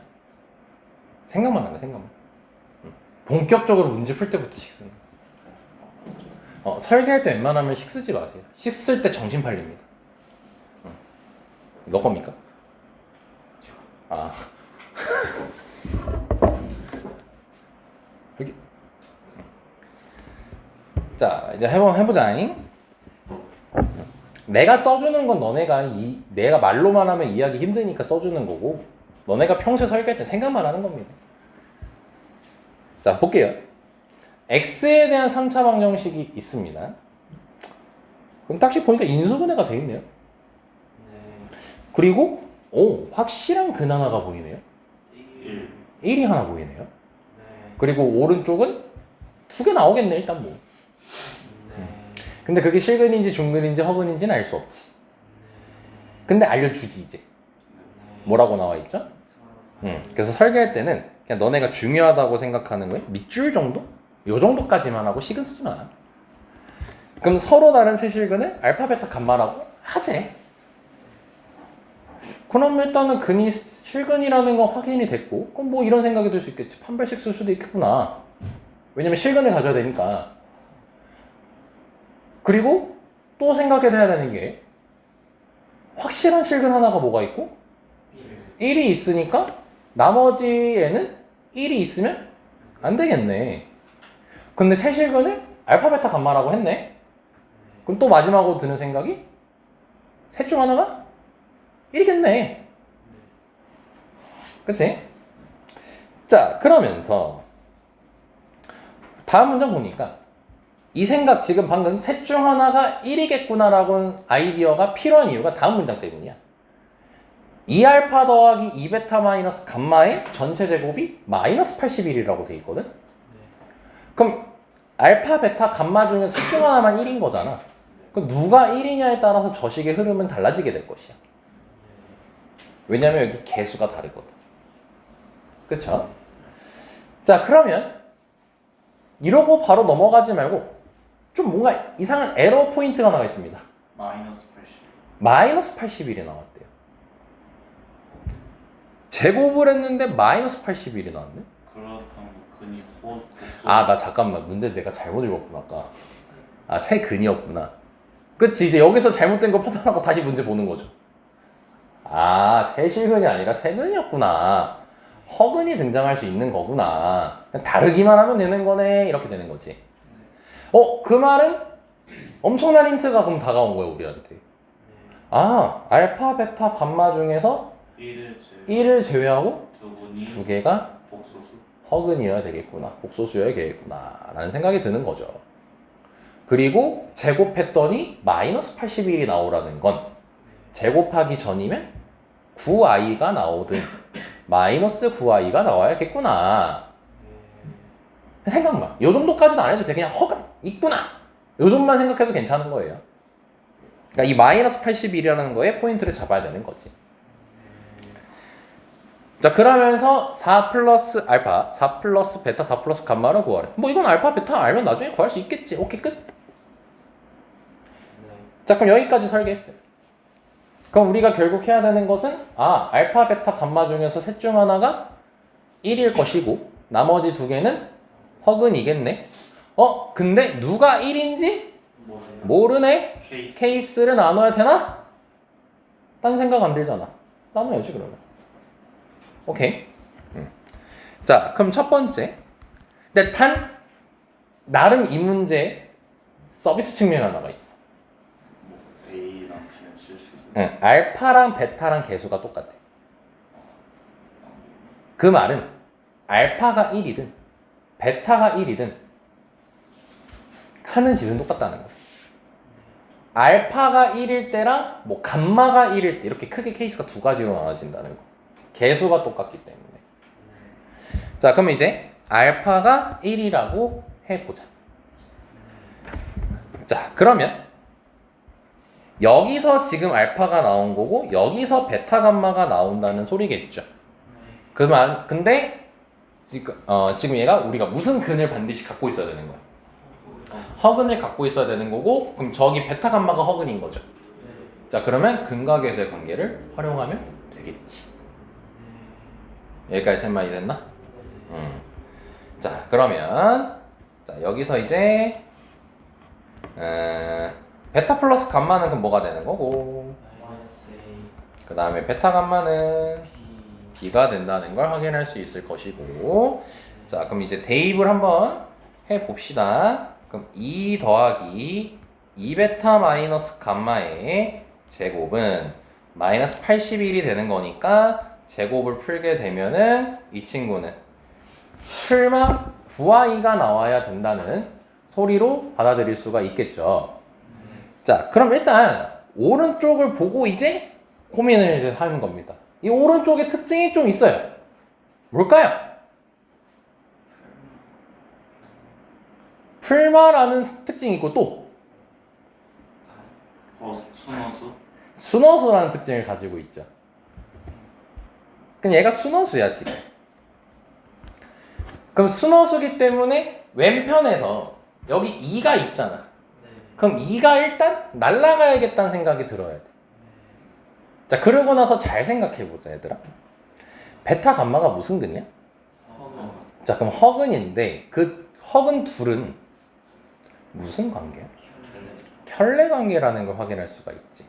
생각만 나는 거야, 생각만. 본격적으로 문제 풀 때부터 식 쓰는 거. 설계할 때 웬만하면 식 쓰지 마세요. 식 쓸 때 정신 팔립니다. 너 겁니까? 아. 자, 이제 해보자잉. 내가 써주는 건 내가 말로만 하면 이해하기 힘드니까 써주는 거고, 너네가 평소에 설계할 때 생각만 하는 겁니다. 자, 볼게요. x에 대한 3차 방정식이 있습니다. 그럼 딱히 보니까 인수분해가 돼 있네요. 네. 그리고 확실한 근 하나가 보이네요. 1. 1이 하나 보이네요. 네. 그리고 오른쪽은 2개 나오겠네 일단 뭐. 네. 근데 그게 실근인지 중근인지 허근인지는 알 수 없지. 근데 알려주지 이제. 뭐라고 나와 있죠? 그래서 설계할 때는 그냥 너네가 중요하다고 생각하는 거에 밑줄 정도? 요 정도까지만 하고 식은 쓰지 마. 그럼 서로 다른 세 실근을 알파, 베타, 감마라고 하재. 그럼 일단은 근이 실근이라는 건 확인이 됐고, 그럼 뭐 이런 생각이 들 수 있겠지. 판별식 쓸 수도 있겠구나. 왜냐면 실근을 가져야 되니까. 그리고 또 생각해야 되는 게 확실한 실근 하나가 뭐가 있고 1이 있으니까 나머지에는 1이 있으면 안 되겠네. 근데 세 실근을 알파, 베타, 감마라고 했네. 그럼 또 마지막으로 드는 생각이 셋 중 하나가 1이겠네. 그치? 자, 그러면서 다음 문장 보니까 이 생각 지금 방금 셋 중 하나가 1이겠구나라고 아이디어가 필요한 이유가 다음 문장 때문이야. 2알파 더하기 2베타 마이너스 감마의 전체 제곱이 마이너스 81이라고 돼 있거든? 그럼 알파, 베타, 감마 중에 셋 중 하나만 1인 거잖아. 그럼 누가 1이냐에 따라서 저식의 흐름은 달라지게 될 것이야. 왜냐면 여기 개수가 다르거든. 그쵸? 자, 그러면 이러고 바로 넘어가지 말고 좀 뭔가 이상한 에러 포인트가 나와 있습니다. 마이너스 80. 마이너스 81이 나왔대요. 제곱을 했는데 마이너스 81이 나왔네? 그렇다면 근이 복수. 아, 나 잠깐만. 문제 내가 잘못 읽었구나, 아까. 아, 세 근이었구나. 그치, 이제 여기서 잘못된 거 판단하고 다시 문제 보는 거죠. 아, 세 실근이 아니라 세 근이었구나. 허근이 등장할 수 있는 거구나. 그냥 다르기만 하면 되는 거네. 이렇게 되는 거지. 그 말은 엄청난 힌트가 그럼 다가온 거예요, 우리한테. 아, 알파, 베타, 감마 중에서 1을 제외하고 두 분이 두 개가 복소수. 허근이어야 되겠구나. 복소수여야 되겠구나. 라는 생각이 드는 거죠. 그리고 제곱했더니 마이너스 81이 나오라는 건 제곱하기 전이면 9i가 나오든 마이너스 9i가 나와야겠구나. 생각만. 요 정도까지는 안 해도 돼. 그냥 허근 있구나. 요 정도만 생각해도 괜찮은 거예요. 그러니까 이 마이너스 81이라는 거에 포인트를 잡아야 되는 거지. 자, 그러면서 4 플러스 알파, 4 플러스 베타, 4 플러스 감마를 구하래. 뭐 이건 알파, 베타 알면 나중에 구할 수 있겠지. 오케이, 끝. 자, 그럼 여기까지 설계했어요. 그럼 우리가 결국 해야 되는 것은 알파, 베타, 감마 중에서 셋 중 하나가 1일 것이고 나머지 두 개는 허근이겠네. 근데 누가 1인지 모르네. 케이스를 나눠야 되나? 딴 생각 안 들잖아. 나눠야지 그러면. 오케이. 자, 그럼 첫 번째. 근데 나름 이 문제 서비스 측면 하나가 있어. A랑 B는 실수. 알파랑 베타랑 개수가 똑같아. 그 말은 알파가 1이든 베타가 1이든 하는 짓은 똑같다는 거야. 알파가 1일 때랑 뭐 감마가 1일 때 이렇게 크게 케이스가 두 가지로 나눠진다는 거. 개수가 똑같기 때문에. 자, 그럼 이제 알파가 1이라고 해보자. 자, 그러면 여기서 지금 알파가 나온 거고 여기서 베타 감마가 나온다는 소리겠죠. 근데 지금 얘가 우리가 무슨 근을 반드시 갖고 있어야 되는 거야. 허근을 갖고 있어야 되는 거고, 그럼 저기 베타 감마가 허근인 거죠. 자, 그러면 근과 계수의 관계를 활용하면 되겠지. 여기까지 잘 많이 됐나? 자, 그러면 여기서 이제 베타 플러스 감마는 그럼 뭐가 되는 거고, 그 다음에 베타 감마는 B가 된다는 걸 확인할 수 있을 것이고. 자, 그럼 이제 대입을 한번 해봅시다. 그럼 그럼 2 더하기 2베타 마이너스 감마의 제곱은 마이너스 81이 되는 거니까 제곱을 풀게 되면은 이 친구는 풀마 9i가 나와야 된다는 소리로 받아들일 수가 있겠죠. 자, 그럼 일단 오른쪽을 보고 이제 고민을 이제 하는 겁니다. 이 오른쪽의 특징이 좀 있어요. 뭘까요? 풀마라는 특징이 있고 또 순어수? 순어수라는 특징을 가지고 있죠. 그럼 얘가 순어수야 지금. 그럼 순어수기 때문에 왼편에서 여기 2가 있잖아. 네. 그럼 2가 일단 날아가야겠다는 생각이 들어야 돼. 자, 그러고 나서 잘 생각해보자 얘들아. 베타 감마가 무슨 근이야? 허근. 자, 그럼 허근인데 그 허근 둘은 무슨 관계야? 켤레 관계라는 걸 확인할 수가 있지.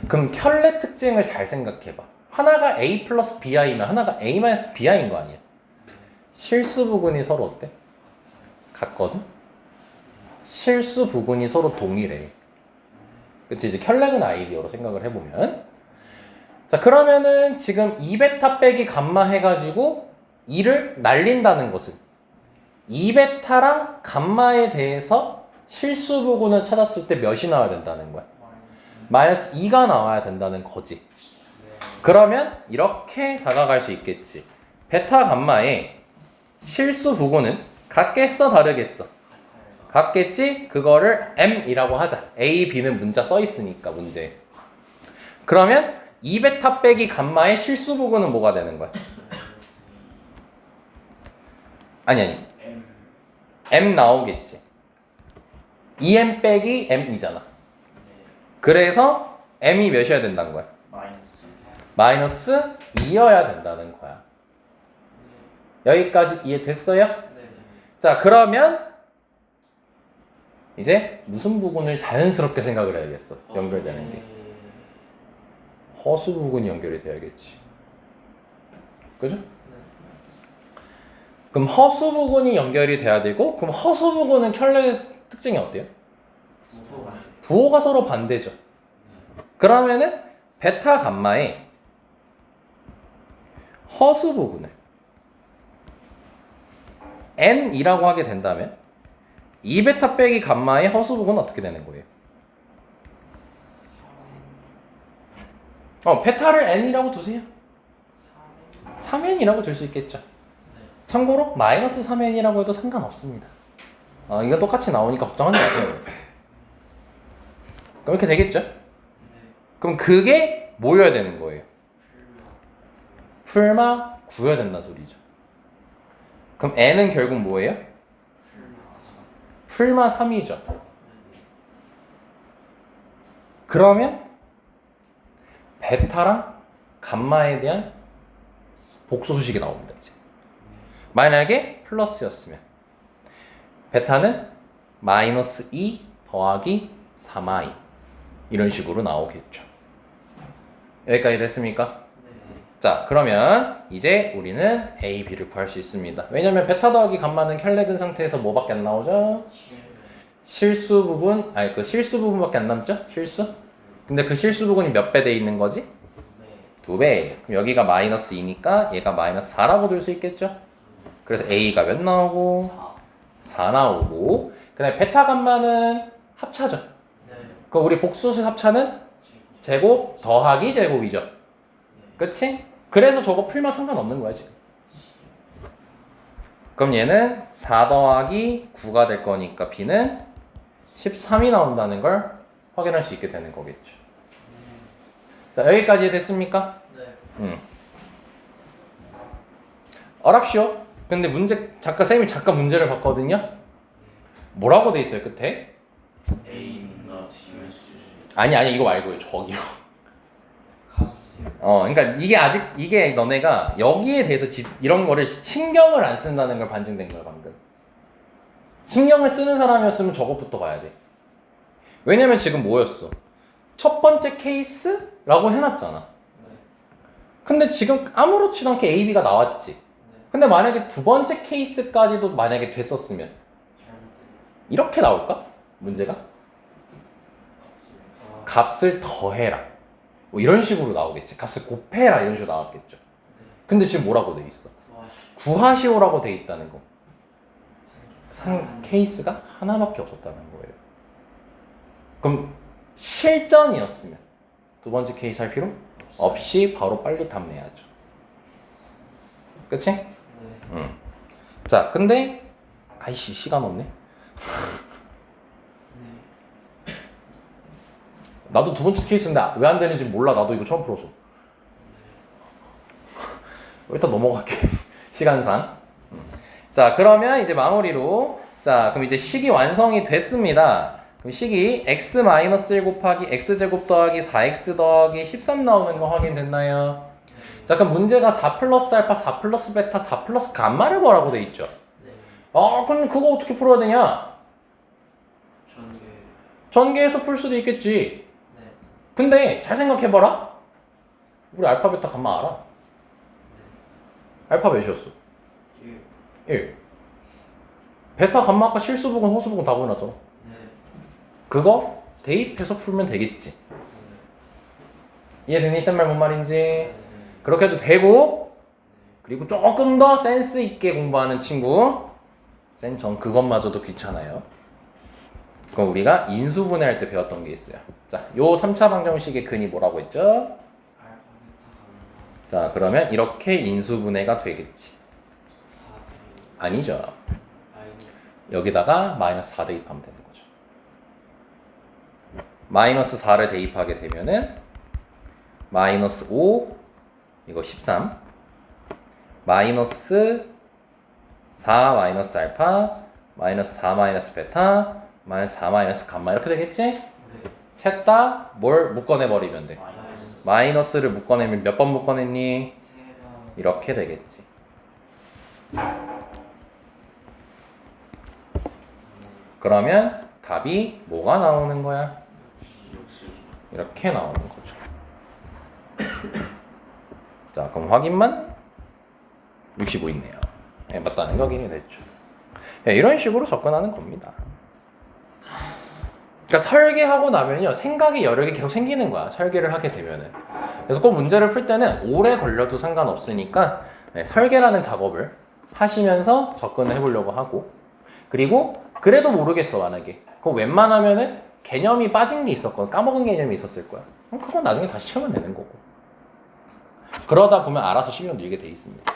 그럼 켤레 특징을 잘 생각해봐. 하나가 A 플러스 BI면 하나가 A 마이너스 BI인 거 아니야? 실수 부근이 서로 어때? 같거든? 실수 부근이 서로 동일해. 그치? 이제 켤레근 아이디어로 생각을 해보면. 자, 그러면은 지금 2베타 빼기 감마 해가지고 2를 날린다는 것은 2베타랑 감마에 대해서 실수 부근을 찾았을 때 몇이 나와야 된다는 거야? 마이너스 2가 나와야 된다는 거지. 그러면 이렇게 다가갈 수 있겠지. 베타 감마의 실수 부근은 같겠어 다르겠어? 같겠지? 그거를 M이라고 하자. A, B는 문자 써 있으니까 문제. 그러면 2베타 빼기 감마의 실수 부근은 뭐가 되는 거야? 아니 M 나오겠지. 2M 빼기 M이잖아. 그래서 M이 몇이어야 된다는 거야? 마이너스 2여야 된다는 거야. 여기까지 이해됐어요? 네. 자, 그러면 이제 무슨 부분을 자연스럽게 생각을 해야겠어. 연결되는 게. 허수 부분이 연결이 돼야겠지. 그죠? 그럼 허수 부분이 연결이 돼야 되고, 그럼 허수 부분은 켤레의 특징이 어때요? 부호가 서로 반대죠. 그러면은 베타 감마의 허수 부분을 n이라고 하게 된다면 2베타 빼기 감마의 허수 부분은 어떻게 되는 거예요? 베타를 n이라고 두세요. 3n이라고 둘 수 있겠죠. 참고로 마이너스 3n이라고 해도 상관없습니다. 이건 똑같이 나오니까 걱정하지 마세요. 그럼 이렇게 되겠죠? 그럼 그게 뭐여야 되는 거예요? 풀마 9여야 된다는 소리죠. 그럼 n은 결국 뭐예요? 풀마 3이죠. 그러면 베타랑 감마에 대한 복소수식이 나옵니다. 이제. 만약에 플러스였으면 베타는 마이너스 2 더하기 3i 이런 식으로 나오겠죠. 여기까지 됐습니까? 자, 그러면 이제 우리는 A, B를 구할 수 있습니다. 왜냐면 베타 더하기 감마는 켤레근 상태에서 뭐밖에 안 나오죠? 실수 부분, 그 실수 부분밖에 안 남죠? 실수? 근데 그 실수 부분이 몇 배 돼 있는 거지? 2배. 그럼 여기가 마이너스 2니까 얘가 마이너스 4라고 둘 수 있겠죠? 그래서 A가 몇 나오고? 4 나오고. 그 다음에 베타 감마는 합차죠. 그럼 우리 복소수 합차는 제곱 더하기 제곱이죠. 그치? 그래서 저거 풀면 상관없는 거야 지금. 그럼 얘는 4 더하기 9가 될 거니까 B는 13이 나온다는 걸 확인할 수 있게 되는 거겠죠. 자, 여기까지 됐습니까? 네. 어랍쇼. 근데 쌤이 잠깐 문제를 봤거든요. 뭐라고 돼 있어요 끝에? A가 B를 쓸 수 있다. 아니 이거 말고요. 저기요. 그러니까 이게 너네가 여기에 대해서 이런 거를 신경을 안 쓴다는 걸 반증된 거야 방금. 신경을 쓰는 사람이었으면 저것부터 봐야 돼. 왜냐면 지금 뭐였어? 첫 번째 케이스라고 해놨잖아. 근데 지금 아무렇지도 않게 A, B가 나왔지. 근데 만약에 두 번째 케이스까지도 만약에 됐었으면 이렇게 나올까? 문제가? 아, 값을 더해라. 뭐 이런 식으로 나오겠지. 값을 곱해라 이런 식으로 나왔겠죠. 근데 지금 뭐라고 돼 있어? 구하시오라고 돼 있다는 거. 케이스가 하나밖에 없었다는 거예요. 그럼 실전이었으면 두 번째 케이스 할 필요 없이 바로 빨리 답 내야죠. 그치? 네. 응. 자, 근데 아이씨 시간 없네. 네. 나도 두 번째 케이스인데 왜 안 되는지 몰라. 나도 이거 처음 풀어서. 일단 넘어갈게. 시간상. 자, 그러면 이제 마무리로. 자, 그럼 이제 식이 완성이 됐습니다. 그럼 식이 x-1 곱하기 x제곱 더하기 4x 더하기 13 나오는 거 확인됐나요? 자, 그럼 문제가 4 플러스 알파, 4 플러스 베타, 4 플러스 감마를 보라고 돼 있죠. 네. 그럼 그거 어떻게 풀어야 되냐? 전개. 전개해서 풀 수도 있겠지. 네. 근데 잘 생각해봐라. 우리 알파, 베타, 감마 알아? 알파 몇이었어? 1. 1. 베타, 감마 아까 실수 부분, 호수 부분 다 보여놨잖아. 네. 그거 대입해서 풀면 되겠지. 이해되니? 쌤말 뭔 말인지? 네. 그렇게 해도 되고, 그리고 조금 더 센스 있게 공부하는 친구, 전 그것마저도 귀찮아요. 그럼 우리가 인수분해할 때 배웠던 게 있어요. 자, 요 3차 방정식의 근이 뭐라고 했죠? 알파 베타 감마. 자, 그러면 이렇게 인수분해가 되겠지. 4대 아니죠. 마이너스. 여기다가 마이너스 4 대입하면 되는 거죠. 마이너스 4를 대입하게 되면은 마이너스 5, 이거 13, 마이너스 4 마이너스 알파, 마이너스 4 마이너스 베타, 마이너스 4 마이너스 감마 이렇게 되겠지? 네. 셋 다 뭘 묶어내버리면 돼. 마이너스. 마이너스를 묶어내면 몇 번 묶어냈니? 3번. 이렇게 되겠지. 그러면 답이 뭐가 나오는 거야? 역시 이렇게 나오는 거죠. 자, 그럼 확인만 65 있네요. 네, 맞다는 거 확인이 됐죠. 네, 이런 식으로 접근하는 겁니다. 그러니까 설계하고 나면요, 생각이 여러 개 계속 생기는 거야. 설계를 하게 되면은. 그래서 꼭 문제를 풀 때는 오래 걸려도 상관없으니까 네, 설계라는 작업을 하시면서 접근을 해보려고 하고, 그리고 그래도 모르겠어 만약에 그럼 웬만하면은 개념이 빠진 게 있었거나 까먹은 개념이 있었을 거야. 그럼 그건 나중에 다시 채우면 되는 거고. 그러다 보면 알아서 실력 늘게 돼 있습니다.